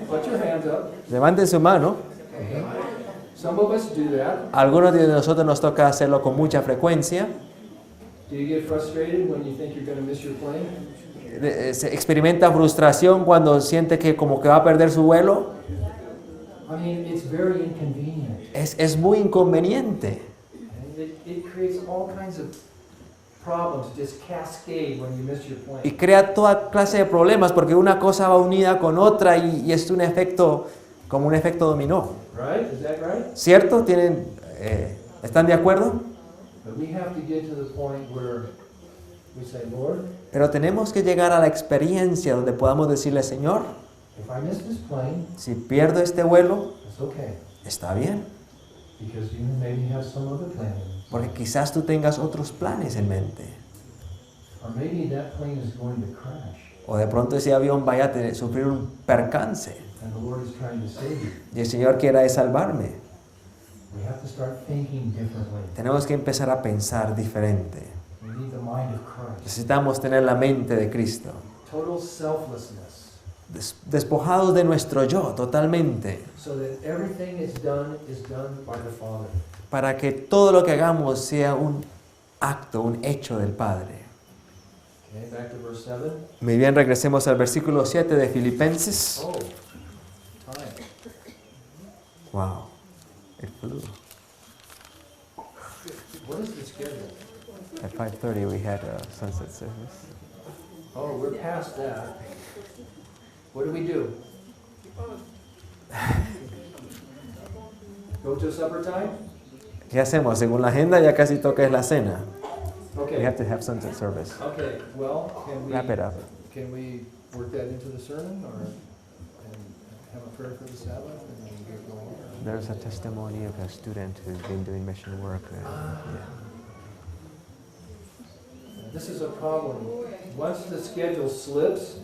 Put your hands up. Levanten su mano. Some of us do that. Algunos de nosotros nos toca hacerlo con mucha frecuencia. Do you get frustrated when you think you're going to miss your plane? Se experimenta frustración cuando siente que como que va a perder su vuelo. I mean, it's very inconvenient. Es muy inconveniente. And it creates all kinds of problems, just cascade when you miss your plane. Y crea toda clase de problemas porque una cosa va unida con otra y es un efecto, como un efecto dominó. Right? Is that right? ¿Cierto? ¿Están de acuerdo? But we have to get to the point where we say, Lord, Pero tenemos que llegar a la experiencia donde podamos decirle, Señor, if I miss this plane, si pierdo este vuelo, it's okay. está bien, Because you maybe have some other plan. porque quizás tú tengas otros planes en mente. Or maybe that plane is going to crash. O de pronto ese avión vaya a sufrir un percance And the Lord is trying to save you. y el Señor quiera salvarme. We have to start thinking differently. Tenemos que empezar a pensar diferente. We need the mind of Christ. Necesitamos tener la mente de Cristo. Total selflessness. Despojados de nuestro yo totalmente, So that everything is done by the Father. para que todo lo que hagamos sea un acto, un hecho del Padre. Okay, back to verse 7. Muy bien, regresemos al versículo 7 de Filipenses. Oh, time. Wow, it flew. What is the schedule? At 5:30 we had a sunset service. Oh, we're past that. What do we do? Go to supper time? ¿Qué hacemos? Según la agenda ya casi toca es la cena. We Okay. have to have sunset service. Okay, well, Wrap it up. can we work that into the sermon or and have a prayer for the Sabbath and then get going? There's a testimony of a student who's been doing mission work. This is a problem. Once the schedule slips,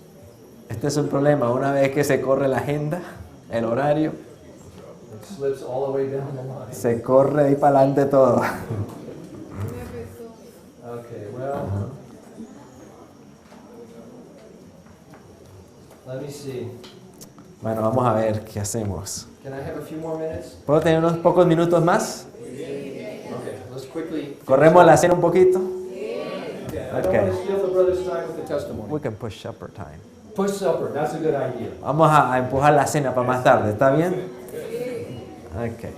Este es un problema. Una vez que se corre la agenda, el horario, it slips all the way down the line. se corre ahí para adelante todo. Okay, well, let me see. Bueno, vamos a ver qué hacemos. Can I have a few more minutes? ¿Puedo tener unos pocos minutos más? Okay, let's quickly. ¿Corremos la cena un poquito? Okay, I don't want to steal the brother's time with the testimony. We can push supper time. Push supper, that's a good idea. Vamos a empujar la cena para más tarde, ¿está bien? Ok. Okay,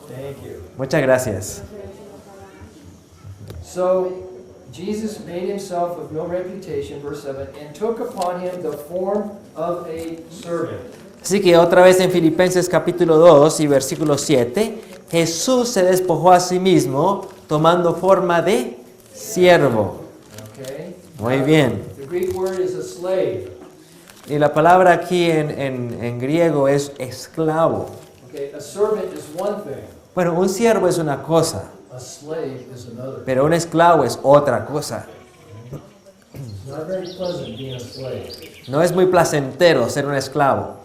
thank you. Muchas gracias. So, Jesus made himself of no reputation, verse 7, and took upon him the form of a servant. Así que otra vez en Filipenses capítulo 2 y versículo 7, Jesús se despojó a sí mismo tomando forma de siervo. Okay? Muy bien. The Greek word is a slave. Y la palabra aquí en griego es esclavo. Okay? A servant is one thing. Bueno, un siervo es una cosa, A slave is another. pero un esclavo es otra cosa. It's not very pleasant being a slave. No es muy placentero ser un esclavo,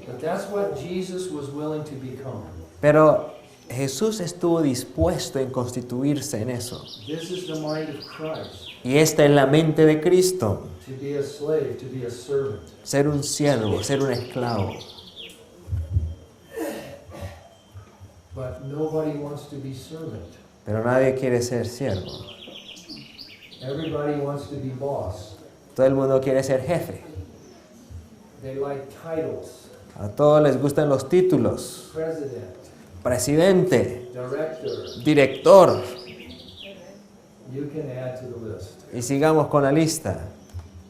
But that's what Jesus was willing to become. pero Jesús estuvo dispuesto en constituirse en eso. This is the mind of Christ. Y esta es la mente de Cristo, To be a slave, to be a servant. ser un siervo, ser un esclavo. But nobody wants to be servant. Pero nadie quiere ser siervo. Everybody wants to be boss. Todo el mundo quiere ser jefe. They like titles. A todos les gustan los títulos. President, Presidente, director. director. You can add to the list. Y sigamos con la lista.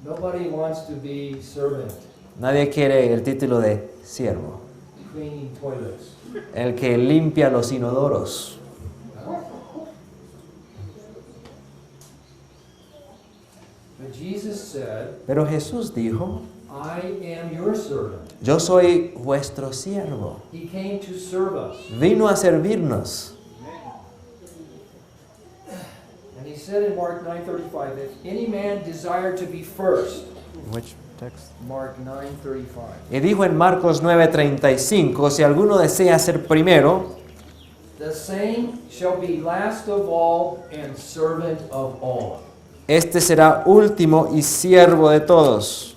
Nobody wants to be servant, Nadie quiere el título de siervo. cleaning toilets. El que limpia los inodoros. But Jesus said, Pero Jesús dijo, I am your servant. yo soy vuestro siervo. He came to serve us. Vino a servirnos. And he said in Mark 9:35, if any man desire to be first, Which text? Mark 9:35. Y dijo en Marcos 9:35, si alguno desea ser primero, The same shall be last of all and servant of all. este será último y siervo de todos.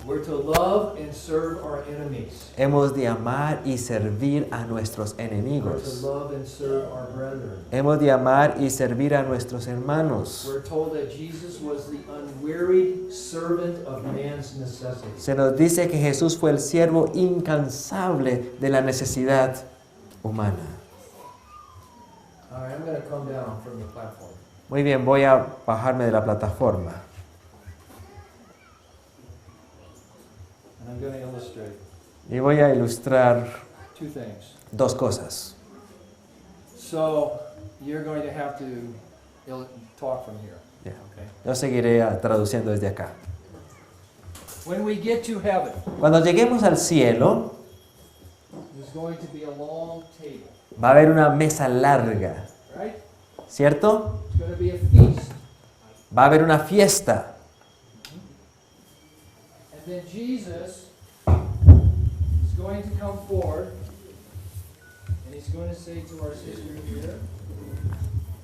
We're to love and serve our enemies. Hemos de amar y servir a nuestros We're to enemigos. love and serve our brethren. Hemos de amar y servir a nuestros hermanos. We're told that Jesus was the unwearied servant of man's necessities. Se nos dice que Jesús fue el siervo incansable de la necesidad humana. All right, I'm going to come down from the platform. Muy bien, voy a bajarme de la plataforma. And I'm going to illustrate Y voy a ilustrar two things. dos cosas. So, you're going to have to talk from here. Yeah. Okay. Yo seguiré traduciendo desde acá. When we get to heaven, Cuando lleguemos al cielo, there's going to be a long table, va a haber una mesa larga, right? ¿cierto? It's going to be a feast. Va a haber una fiesta. And then Jesus is going to come forward and he's going to say to our sister here,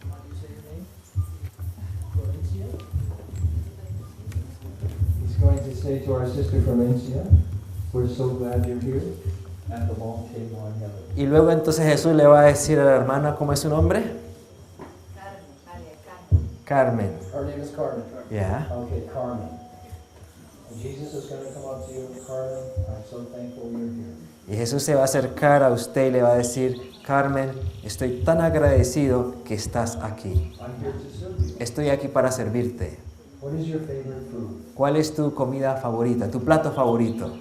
how do you say your name? Florencia? He's going to say to our sister Florencia, we're so glad you're here at the long table in heaven. Y luego entonces Jesús le va a decir a la hermana, ¿cómo es su nombre? Carmen. Her name is Carmen. Ya. Okay, Carmen. And Jesus is going to come up to you, Carmen, I'm so thankful you're here. Y Jesús se va a acercar a usted y le va a decir, Carmen, estoy tan agradecido que estás aquí. I'm here to serve you. Estoy aquí para servirte. What is your favorite food? ¿Cuál es tu comida favorita, tu plato favorito?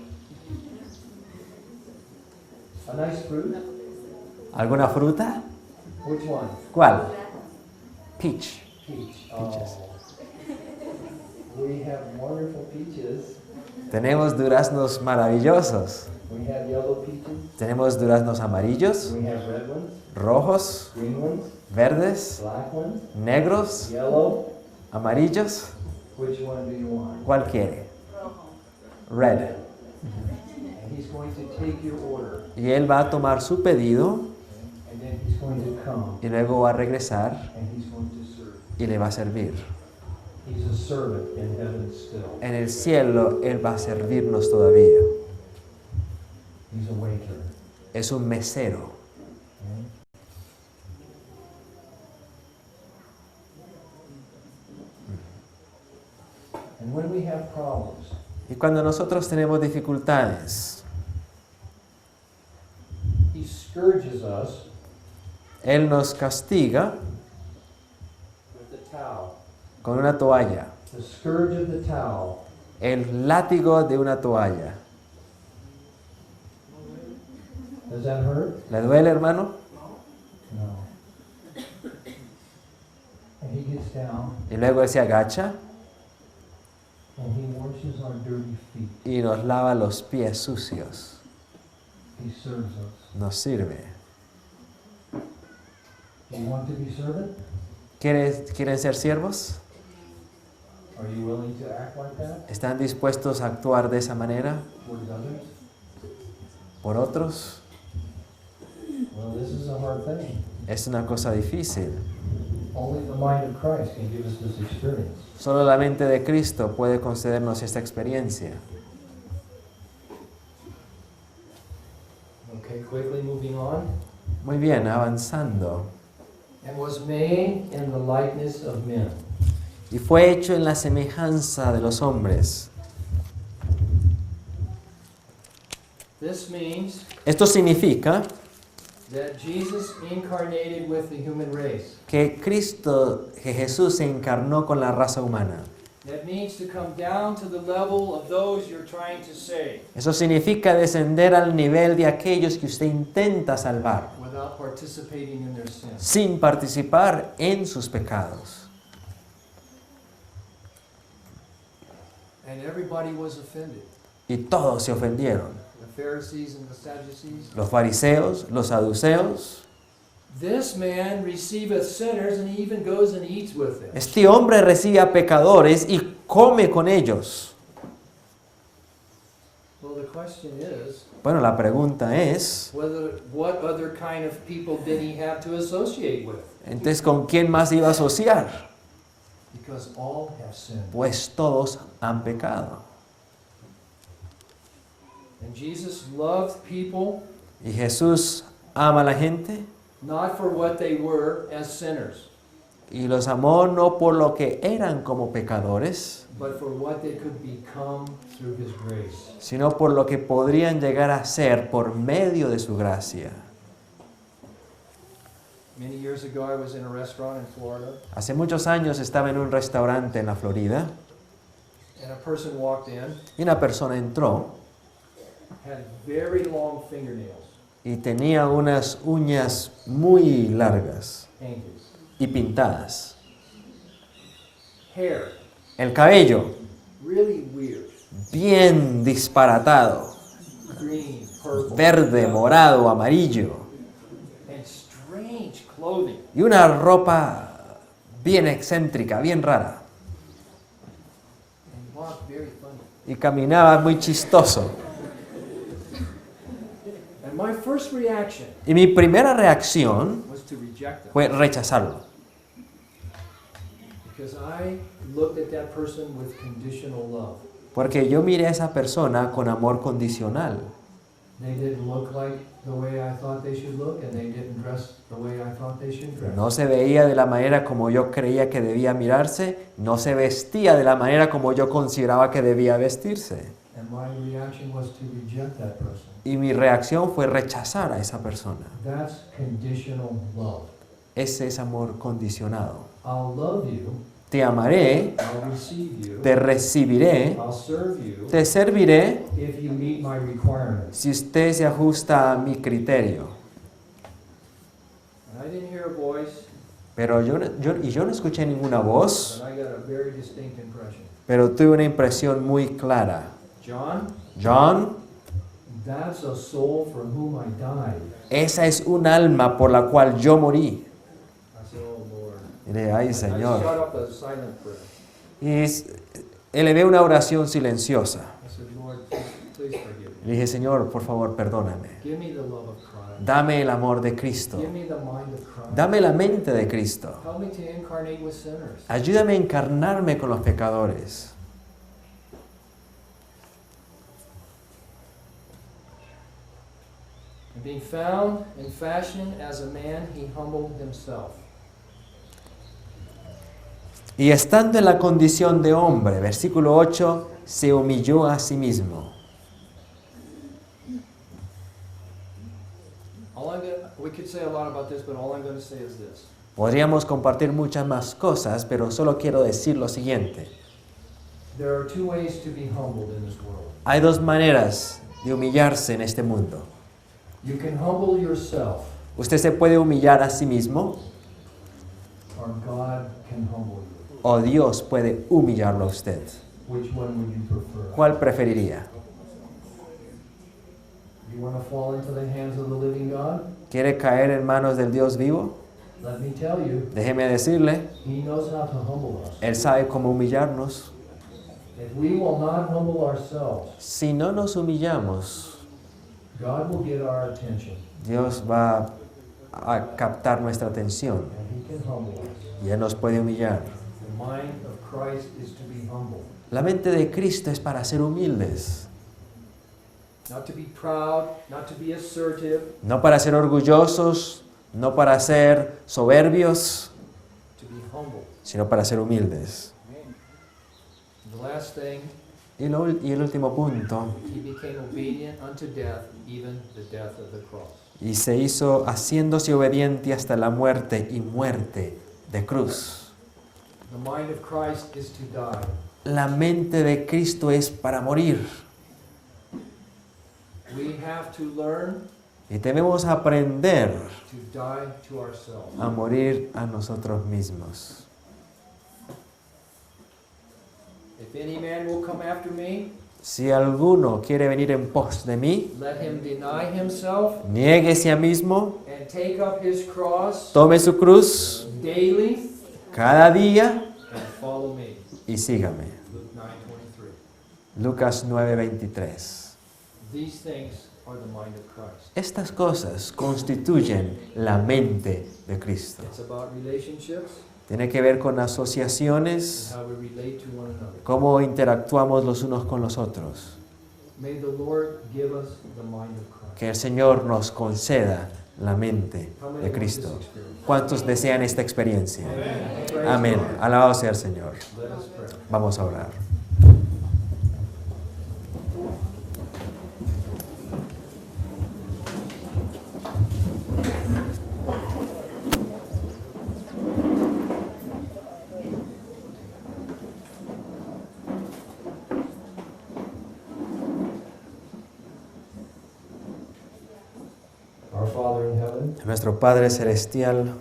A nice fruit? ¿Alguna fruta? Which one? ¿Cuál? Peach. Peach. Peaches. We have wonderful peaches. Tenemos duraznos maravillosos. We have yellow peaches. Tenemos duraznos amarillos, We have red ones, rojos, green ones, verdes, black ones, negros, yellow. amarillos. Which one do you want? ¿Cuál quiere? Red. And he's going to take your order, Y él va a tomar su pedido and then he's going to come, y luego va a regresar and he's going to serve. y le va a servir. He's a servant in heaven still. En el cielo él va a servirnos todavía. He's a waiter. Es un mesero. Okay? And when we have problems, Y cuando nosotros tenemos dificultades, he scourges us Él nos castiga with the towel, con una toalla, the scourge of the towel. el látigo de una toalla. Does that hurt? ¿Le duele, hermano? No. And he gets down Y luego Él se agacha and he washes our dirty feet. y nos lava los pies sucios. He serves us. Nos sirve. Do you want to be servant? ¿Quieren ser siervos? Are you willing to act like that ¿Están dispuestos a actuar de esa manera towards others? por otros? Well, this is a hard thing. Es una cosa difícil. Only the mind of Christ can give us this experience. Solo la mente de Cristo puede concedernos esta experiencia. Okay, quickly moving on. Muy bien, avanzando. And was made in the likeness of men. Y fue hecho en la semejanza de los hombres. This means Esto significa that Jesus incarnated with the human race. que Jesús se encarnó con la raza humana. That means to come down to the level of those you're trying to save Eso significa descender al nivel de aquellos que usted intenta salvar, without participating in their sins. sin participar en sus pecados. And everybody was offended. Y todos se ofendieron. The Pharisees and the Sadducees. Los fariseos, los saduceos. This man receiveth sinners and he even goes and eats with them. Este hombre recibe a pecadores y come con ellos. Well, the question is, Bueno, la pregunta es, what other kind of people did he have to associate with? entonces, ¿con quién más iba a asociar? Because all have sinned. Pues todos han pecado. And Jesus loved people Y Jesús ama a la gente not for what they were as sinners, y los amó no por lo que eran como pecadores, but for what they could become through his grace. sino por lo que podrían llegar a ser por medio de su gracia. Many years ago, I was in a restaurant in Florida, Hace muchos años estaba en un restaurante en la Florida and a person walked in, y una persona entró had very long fingernails, y tenía unas uñas muy largas painted, y pintadas. hair, El cabello really weird, bien disparatado, green, purple, verde, morado, amarillo, and strange clothing. y una ropa bien excéntrica, bien rara, And walked very funny. y caminaba muy chistoso. And my first reaction Y mi primera reacción was to reject him, fue rechazarlo, because I looked at that person with conditional love. porque yo miré a esa persona con amor condicional. They didn't look like the way I thought they should look, and they didn't dress the way I thought they should dress. No se veía de la manera como yo creía que debía mirarse, no se vestía de la manera como yo consideraba que debía vestirse. And my reaction was to reject that person. Y mi reacción fue rechazar a esa persona. That's conditional love. Ese es amor condicionado. I'll love you, Te amaré, I'll receive you, te recibiré, I'll serve you te serviré if you meet my requirements. si usted se ajusta a mi criterio. And I didn't hear a voice, Pero yo no escuché ninguna voz, but I got a very distinct impression. pero tuve una impresión muy clara. John, John, that's a soul for whom I died. esa es un alma por la cual yo morí. I said, oh Lord. Y le dije, ay I shut Señor. up a silent prayer. Y elevé una oración silenciosa. I said, Lord, please forgive me. Le dije, Señor, por favor, perdóname. Give me the love of Christ. Dame el amor de Cristo. Give me the mind of Christ. Dame la mente de Cristo. Help me to incarnate with sinners. Ayúdame a encarnarme con los pecadores. And being found and fashioned as a man, he humbled himself. Y estando en la condición de hombre, versículo 8, se humilló a sí mismo. We could say a lot about this, but all I'm going to say is this. Podríamos compartir muchas más cosas, pero solo quiero decir lo siguiente. There are two ways to be humbled in this world. Hay dos maneras de humillarse en este mundo. You can humble yourself, Usted se puede humillar a sí mismo or God can humble you. o Dios puede humillarlo a usted. Which one would you prefer? ¿Cuál preferiría? You want to fall into the hands of the living God? ¿Quiere caer en manos del Dios vivo? Let me tell you, Déjeme decirle, He knows how to humble us. Él sabe cómo humillarnos. If we will not humble ourselves, Si no nos humillamos, God will get our attention, Dios va a captar nuestra atención and He can humble us. y Él nos puede humillar. The mind of Christ is to be humble, La mente de Cristo es para ser humildes, not to be proud, not to be assertive, no para ser orgullosos, no para ser soberbios, to be humble. sino para ser humildes. And the last thing, Y el último punto, He became obedient unto death, even the death of the cross. y se hizo haciéndose obediente hasta la muerte y muerte de cruz. The mind of Christ is to die. La mente de Cristo es para morir. We have to learn Y debemos aprender to die to ourselves. a morir a nosotros mismos. If any man will come after me, Si alguno quiere venir en pos de mí, let him deny himself niéguese a mismo, and take up his cross tome su cruz daily cada día and follow me. y sígame. Luke 9:23. Lucas 9:23. These things are the mind of Christ. Estas cosas constituyen la mente de Cristo. It's about relationships Tiene que ver con and asociaciones, how we relate to one another. cómo interactuamos los unos con los otros. May the Lord give us the mind of Christ. Que el Señor nos conceda la mente How many de want Cristo. this experience? ¿Cuántos desean esta experiencia? Amen. Praise Amén. God. Alabado sea el Señor. Let us pray. Vamos a orar. Our Father in heaven, Nuestro Padre Celestial,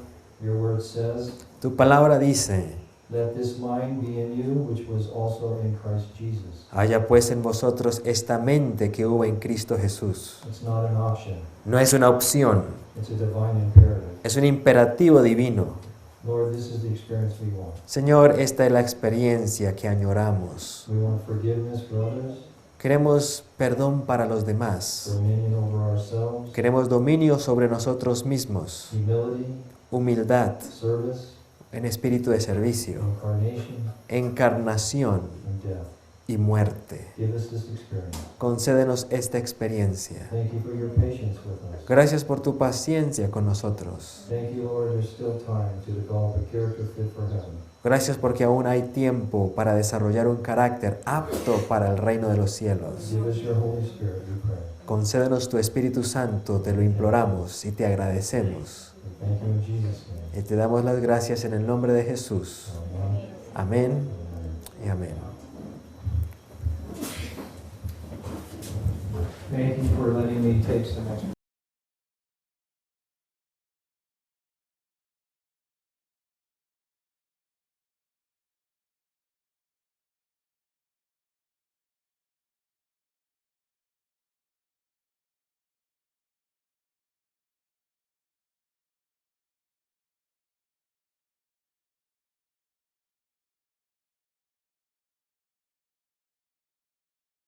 your word says, tu palabra dice, let this mind be in you, which was also in Christ Jesus. haya pues en vosotros esta mente que hubo en Cristo Jesús. It's not an option, No es una opción, it's a divine imperative. es un imperativo divino. Lord, this is the experience we want. Señor, esta es la experiencia que añoramos. We want forgiveness for others, Queremos perdón para los demás. dominion over ourselves, Queremos dominio sobre nosotros mismos, humility, humildad, service, en espíritu de servicio, incarnation, encarnación and death. y muerte. Give us this experience. Concédenos esta experiencia. Thank you for your patience with us. Gracias por tu paciencia con nosotros. Thank you, Lord, there's still time to develop a character fit for heaven. Gracias porque aún hay tiempo para desarrollar un carácter apto para el reino de los cielos. Give us your Holy Spirit, we pray. Concédenos tu Espíritu Santo, te lo imploramos y te agradecemos. We thank you in Jesus' name. Y te damos las gracias en el nombre de Jesús. Amen. Amén y amén. Thank you for letting me take some extra.